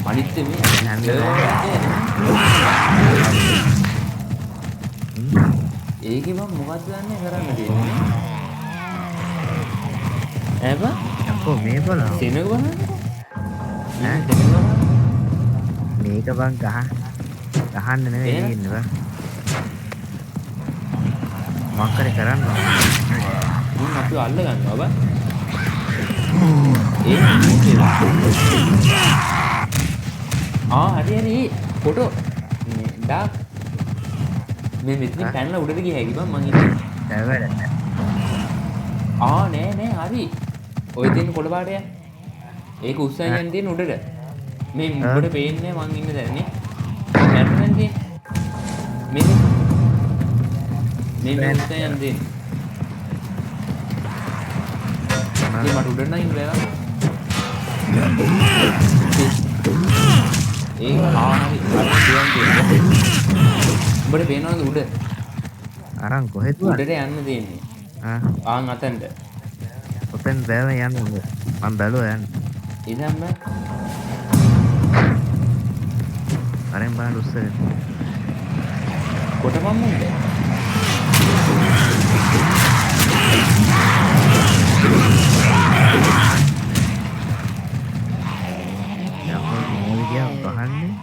අනිත් මේ ඒකේ මම මොකක්ද දන්නේ කරන්න තියෙන්නේ ඈ බා අපෝ මේ බලන්න සෙනග බලන්න ඈ මේක බං ගහන්න නෙවෙයි ඉන්නේ බං මොකක්ද කරන්න මුන් අපි අල්ල ගන්නවා බං හරි ෆොටෝ ඩා මේ මෙතනින් පැනලා උඩට ගිය හැකි බං මං ඉතින් නෑ හරි ඔය තියෙන පොළ පාටය ඒක උස්සන් යන්න තියෙන උඩට මේ උඩට පේන්නේ මං ඉන්න දැන්නේ මැරෙන්න තියෙන්නේ මේ උස්සන් යන්න තියෙන්නේ මට උඩට නම් ඉන්න බෑ ඒ හරි උඹට පේනවද උඩ අරන් කොහෙද උඩට යන්න තියෙන්නේ ආන් අතෙන්ට ඔතෙන් බෑව යන්න මම බැලුවා යන්න ඉතින් බෑ අරන් බලන්න උස්සගෙන කොටපම් මුන්ද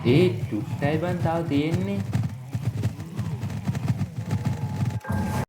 ඒ චුට්ටයි බන් තාම තියෙන්නේ